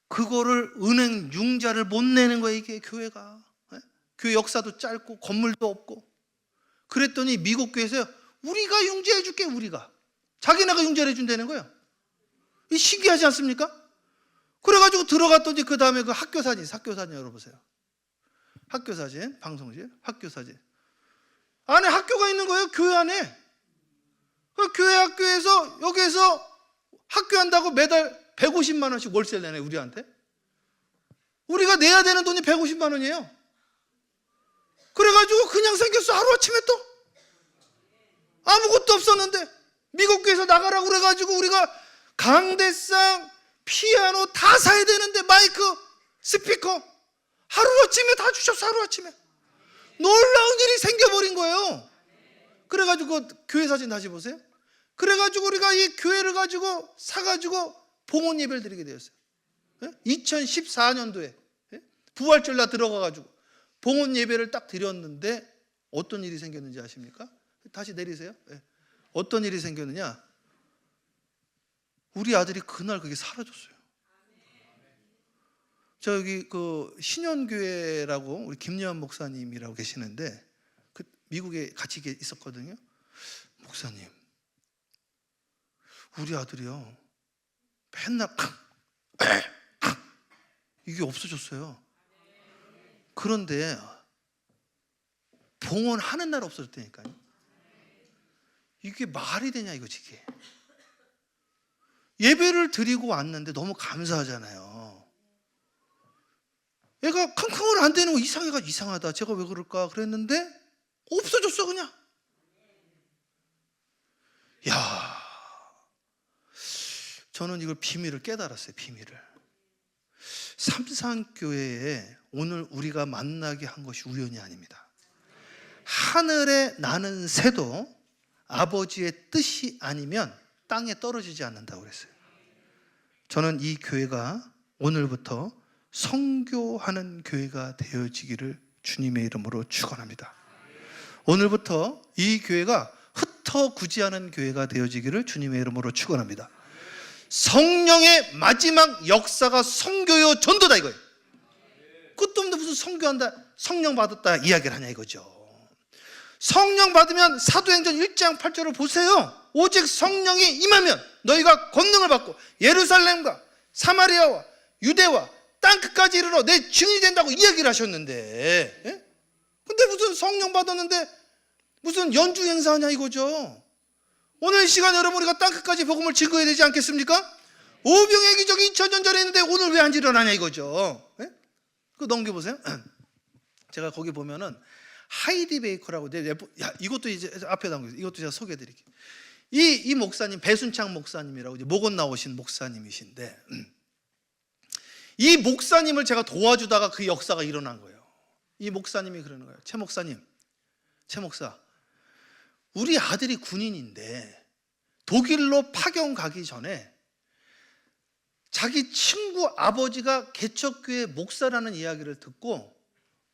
그거를 은행 융자를 못 내는 거예요. 이게 교회가. 교회 역사도 짧고 건물도 없고. 그랬더니 미국 교회에서 우리가 융자해 줄게. 우리가 자기네가 융자를 해준다는 거예요. 이 신기하지 않습니까? 그래가지고 들어갔더니 그 다음에 그 학교 사진 열어보세요. 학교 사진, 방송실 학교 사진 안에 학교가 있는 거예요. 교회 안에. 그 교회 학교에서 여기에서 학교 한다고 매달 150만 원씩 월세를 내네. 우리한테. 우리가 내야 되는 돈이 150만 원이에요. 그래가지고 그냥 생겼어. 하루아침에 또 아무것도 없었는데 미국 교회에서 나가라고 그래가지고 우리가 강대상 피아노 다 사야 되는데 마이크 스피커 하루아침에 다 주셨어. 하루아침에 놀라운 일이 생겨버린 거예요. 그래가지고 교회 사진 다시 보세요. 그래가지고 우리가 이 교회를 가지고 사가지고 봉헌 예배를 드리게 되었어요. 2014년도에 부활절 날 들어가가지고 봉헌 예배를 딱 드렸는데 어떤 일이 생겼는지 아십니까? 다시 내리세요. 어떤 일이 생겼느냐? 우리 아들이 그날 그게 사라졌어요. 저기 그 신현교회라고 우리 김여한 목사님이라고 계시는데 그 미국에 같이 있었거든요. 목사님, 우리 아들이요 맨날 이게 없어졌어요. 그런데 봉헌하는 날 없어졌다니까요. 이게 말이 되냐 이거지. 이게 예배를 드리고 왔는데 너무 감사하잖아요. 얘가 킁킁을 안 되는 거 이상하다. 제가 왜 그럴까 그랬는데 없어졌어 그냥. 야, 저는 이걸 비밀을 깨달았어요. 비밀을. 삼산교회에 오늘 우리가 만나게 한 것이 우연이 아닙니다. 하늘에 나는 새도 아버지의 뜻이 아니면 땅에 떨어지지 않는다고 그랬어요. 저는 이 교회가 오늘부터 선교하는 교회가 되어지기를 주님의 이름으로 축원합니다. 오늘부터 이 교회가 흩어구지하는 교회가 되어지기를 주님의 이름으로 축원합니다. 성령의 마지막 역사가 선교요 전도다 이거예요. 그것도 없는데 무슨 선교한다, 성령 받았다 이야기를 하냐 이거죠. 성령 받으면 사도행전 1장 8절을 보세요. 오직 성령이 임하면 너희가 권능을 받고 예루살렘과 사마리아와 유대와 땅끝까지 이르러 내 증인이 된다고 이야기를 하셨는데, 근데 무슨 성령 받았는데 무슨 연주 행사하냐 이거죠. 오늘 이 시간 여러분 우리가 땅끝까지 복음을 증거해야 되지 않겠습니까? 오병의 기적 2000년 전에 했는데 오늘 왜 안 일어나냐 이거죠. 그거 넘겨보세요. 제가 거기 보면은 하이디 베이커라고, 이것도 이제 앞에 나온 거예요. 이것도 제가 소개해드릴게요. 이 목사님 배순창 목사님이라고 이제 목원 나오신 목사님이신데, 이 목사님을 제가 도와주다가 그 역사가 일어난 거예요. 이 목사님이 그러는 거예요. 최 목사님, 최 목사, 우리 아들이 군인인데 독일로 파견 가기 전에 자기 친구 아버지가 개척교회 목사라는 이야기를 듣고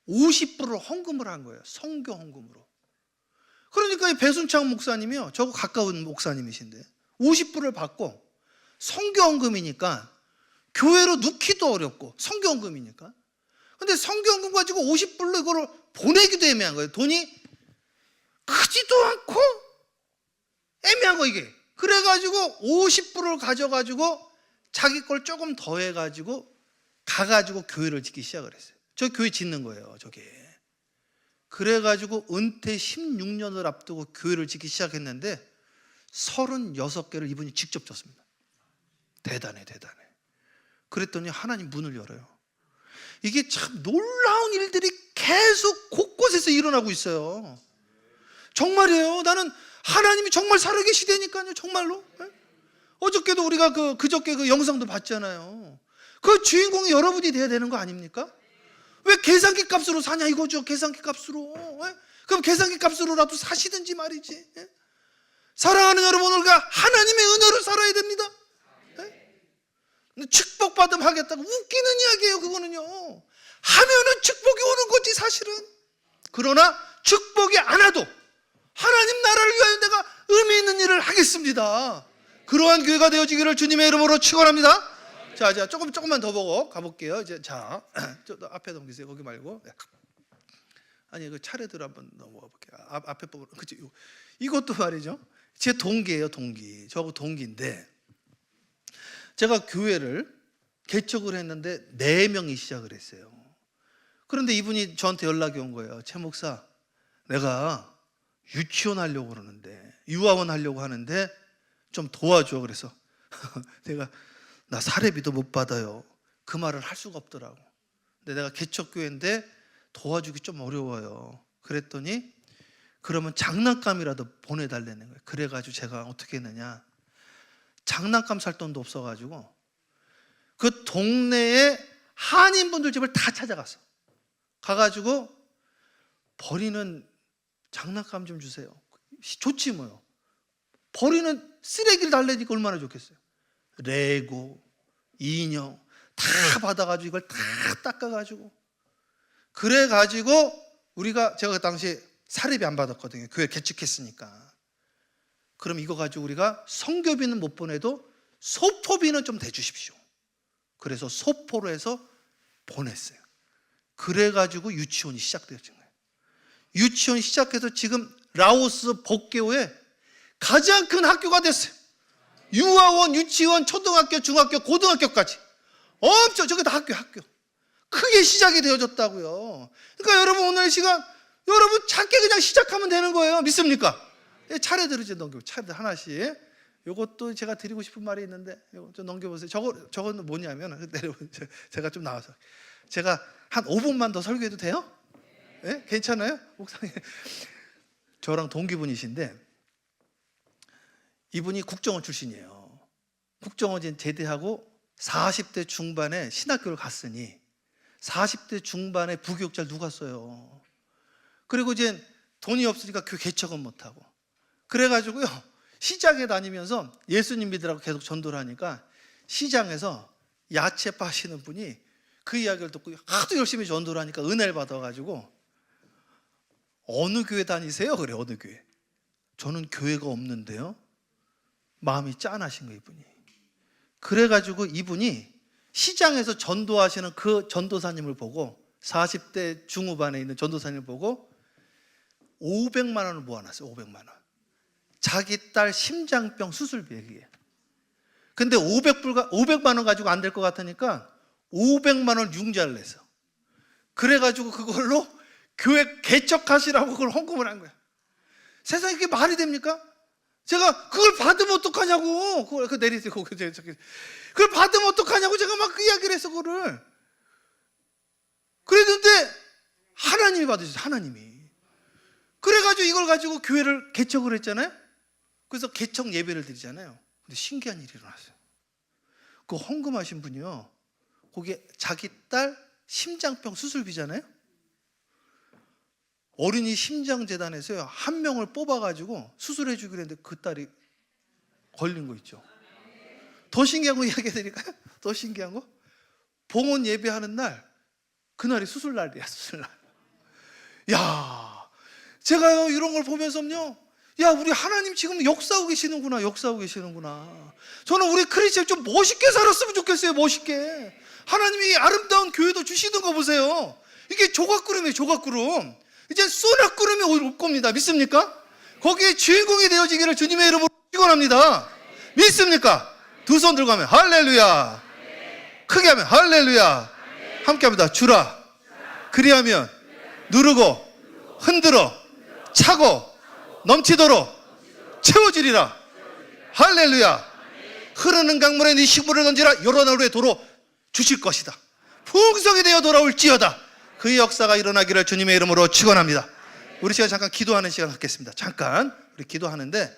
50불을 헌금을 한 거예요. 선교 헌금으로. 그러니까 이 배순창 목사님이요, 저거 가까운 목사님이신데 50불을 받고, 선교 헌금이니까 교회로 넣기도 어렵고 선교 헌금이니까 근데 성경금 가지고 50불로 이거를 보내기도 애매한 거예요. 돈이 크지도 않고 애매한 거 이게. 그래가지고 50불을 가져가지고 자기 걸 조금 더 해가지고 가가지고 교회를 짓기 시작을 했어요. 저 교회 짓는 거예요, 저게. 그래가지고 은퇴 16년을 앞두고 교회를 짓기 시작했는데 36개를 이분이 직접 졌습니다. 대단해. 그랬더니 하나님 문을 열어요. 이게 참 놀라운 일들이 계속 곳곳에서 일어나고 있어요. 정말이에요. 나는 하나님이 정말 살아계시다니까요. 정말로. 어저께도 우리가 그저께 그 영상도 봤잖아요. 그 주인공이 여러분이 돼야 되는 거 아닙니까? 왜 계산기 값으로 사냐 이거죠. 계산기 값으로. 그럼 계산기 값으로라도 사시든지 말이지. 사랑하는 여러분, 우리가 하나님의 은혜로 살아야 됩니다. 축복받음 하겠다고 웃기는 이야기예요. 그거는요. 하면은 축복이 오는 거지 사실은. 그러나 축복이 안 와도 하나님 나라를 위하여 내가 의미 있는 일을 하겠습니다. 그러한 교회가 되어지기를 주님의 이름으로 축원합니다. 자, 조금만 더 보고 가볼게요. 이제 자, 저 앞에 넘기세요. 거기 말고. 아니 그 차례대로 한번 넘어가 볼게요. 앞에 부분, 그치? 이것도 말이죠. 제 동기예요, 동기. 저하고 동기인데 제가 교회를 개척을 했는데 4명이 시작을 했어요. 그런데 이분이 저한테 연락이 온 거예요. 최 목사, 내가 유치원 하려고 그러는데, 유아원 하려고 하는데 좀 도와줘. 그래서 내가 나 사례비도 못 받아요. 그 말을 할 수가 없더라고. 근데 내가 개척교회인데 도와주기 좀 어려워요. 그랬더니 그러면 장난감이라도 보내달라는 거예요. 그래가지고 제가 어떻게 했느냐, 장난감 살 돈도 없어가지고 그 동네에 한인분들 집을 다 찾아갔어. 가가지고 버리는 장난감 좀 주세요. 좋지 뭐요. 버리는 쓰레기를 달래니까 얼마나 좋겠어요. 레고, 인형 다 받아가지고 이걸 다 닦아가지고, 그래가지고 제가 그 당시에 사례비 안 받았거든요. 교회 개척했으니까. 그럼 이거 가지고 우리가 성교비는 못 보내도 소포비는 좀 대주십시오. 그래서 소포로 해서 보냈어요. 그래가지고 유치원이 시작되었던 거예요. 유치원이 시작해서 지금 라오스 복개오에 가장 큰 학교가 됐어요. 유아원, 유치원, 초등학교, 중학교, 고등학교까지 엄청, 저게 다 학교 크게 시작이 되어졌다고요. 그러니까 여러분 오늘 시간 여러분 작게 그냥 시작하면 되는 거예요. 믿습니까? 차례대로 이제 넘겨, 차례대로 하나씩. 요것도 제가 드리고 싶은 말이 있는데 요거 좀 넘겨보세요. 저거는 뭐냐면, 제가 좀 나와서 제가 한 5분만 더 설교해도 돼요? 네? 괜찮아요? 목사님, 저랑 동기분이신데 이분이 국정원 출신이에요. 국정원 제대하고 40대 중반에 신학교를 갔으니 40대 중반에 부교육자를 누가 써요. 그리고 이제 돈이 없으니까 그 개척은 못하고, 그래가지고요 시장에 다니면서 예수님 믿으라고 계속 전도를 하니까 시장에서 야채 파시는 분이 그 이야기를 듣고 하도 열심히 전도를 하니까 은혜를 받아가지고, 어느 교회 다니세요? 그래. 어느 교회? 저는 교회가 없는데요. 마음이 짠하신 거예요, 이분이. 그래가지고 이분이 시장에서 전도하시는 그 전도사님을 보고, 40대 중후반에 있는 전도사님을 보고 500만 원을 모아놨어요. 500만 원. 자기 딸 심장병 수술비에 그게. 근데 500만 원 가지고 안 될 것 같으니까 500만 원 융자를 냈어. 그래가지고 그걸로 교회 개척하시라고 그걸 헌금을 한 거야. 세상에 그게 말이 됩니까? 제가 그걸 받으면 어떡하냐고. 그걸 내리세요. 그걸 받으면 어떡하냐고 제가 막 그 이야기를 해서 그거를. 그랬는데 하나님이 받으셨어요. 하나님이. 그래가지고 이걸 가지고 교회를 개척을 했잖아요. 그래서 개척 예배를 드리잖아요. 근데 신기한 일이 일어났어요. 그 헌금하신 분이요, 거기에 자기 딸 심장병 수술비잖아요. 어린이 심장재단에서요 한 명을 뽑아가지고 수술해 주기로 했는데 그 딸이 걸린 거 있죠. 더 신기한 거 이야기해 드릴까요? 더 신기한 거, 봉헌 예배하는 날, 그날이 수술날이야. 수술날. 야, 제가요 이런 걸 보면서요 야, 우리 하나님 지금 역사하고 계시는구나, 역사하고 계시는구나. 저는 우리 크리스천 좀 멋있게 살았으면 좋겠어요, 멋있게. 하나님이 아름다운 교회도 주시는 거 보세요. 이게 조각구름이에요, 조각구름. 이제 소낙구름이 올 겁니다. 믿습니까? 거기에 주인공이 되어지기를 주님의 이름으로 축원합니다. 믿습니까? 두 손 들고 하면 할렐루야. 크게 하면 할렐루야. 함께 합니다. 주라. 그리하면 누르고 흔들어 차고 넘치도록 채워지리라. 할렐루야. 흐르는 강물에 네 식물을 던지라. 요르단으로의 도로 주실 것이다. 풍성이 되어 돌아올지어다. 그 역사가 일어나기를 주님의 이름으로 축원합니다. 우리 시간 잠깐 기도하는 시간 갖겠습니다. 잠깐 우리 기도하는데,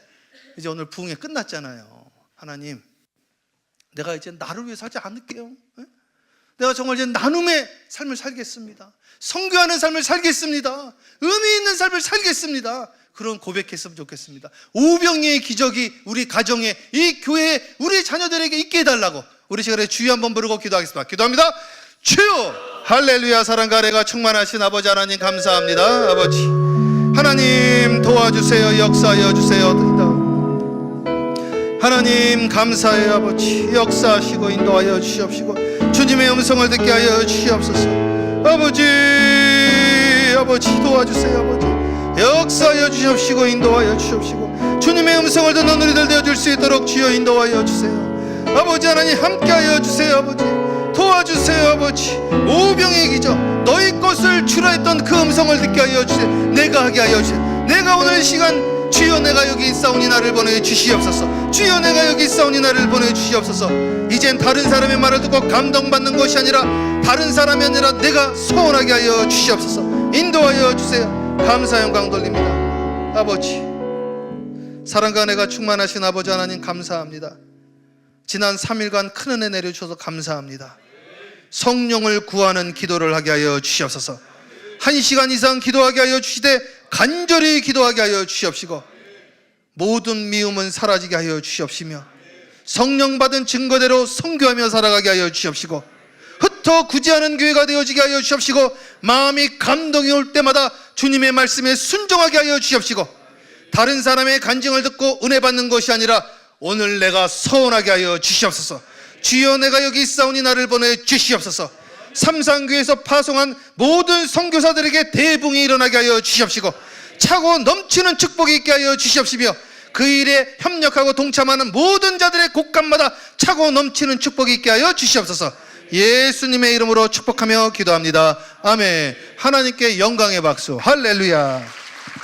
이제 오늘 부흥회 끝났잖아요. 하나님, 내가 이제 나를 위해 살지 않을게요. 내가 정말 이제 나눔의 삶을 살겠습니다. 선교하는 삶을 살겠습니다. 의미 있는 삶을 살겠습니다. 그런 고백했으면 좋겠습니다. 오병이의 기적이 우리 가정에, 이 교회에, 우리 자녀들에게 있게 해달라고 우리 시간에 주여 한번 부르고 기도하겠습니다. 기도합니다. 주여. 할렐루야. 사랑과 은혜가 충만하신 아버지 하나님 감사합니다. 아버지 하나님 도와주세요. 역사하여 주세요. 하나님 감사해요. 아버지 역사하시고 인도하여 주시옵시고 주님의 음성을 듣게 하여 주시옵소서. 아버지 도와주세요. 아버지 역사하여 주시옵시고 인도하여 주시옵시고 주님의 음성을 듣는 우리들 되어줄 수 있도록 주여 인도하여 주세요. 아버지 하나님 함께하여 주세요. 아버지 도와주세요. 아버지 오병의 기적, 너희 것을 주라 했던 그 음성을 듣게 하여 주세요. 내가 하게 하여 주세요. 내가 오늘 시간 주여 내가 여기 있사오니 나를 보내 주시옵소서. 주여 내가 여기 있사오니 나를 보내 주시옵소서. 이젠 다른 사람의 말을 듣고 감동받는 것이 아니라 다른 사람이 아니라 내가 소원하게 하여 주시옵소서. 인도하여 주세요. 감사 영광 돌립니다. 아버지 사랑과 은혜가 충만하신 아버지 하나님 감사합니다. 지난 3일간 큰 은혜 내려주셔서 감사합니다. 성령을 구하는 기도를 하게 하여 주시옵소서. 1시간 이상 기도하게 하여 주시되 간절히 기도하게 하여 주시옵시고 모든 미움은 사라지게 하여 주시옵시며 성령 받은 증거대로 선교하며 살아가게 하여 주시옵시고 흩어 구제하는 교회가 되어지게 하여 주시옵시고 마음이 감동이 올 때마다 주님의 말씀에 순종하게 하여 주시옵시고 다른 사람의 간증을 듣고 은혜 받는 것이 아니라 오늘 내가 서원하게 하여 주시옵소서. 주여 내가 여기 있사오니 나를 보내 주시옵소서. 삼상교회에서 파송한 모든 선교사들에게 대붕이 일어나게 하여 주시옵시고 차고 넘치는 축복이 있게 하여 주시옵시며 그 일에 협력하고 동참하는 모든 자들의 곳간마다 차고 넘치는 축복이 있게 하여 주시옵소서. 예수님의 이름으로 축복하며 기도합니다. 아멘. 하나님께 영광의 박수. 할렐루야.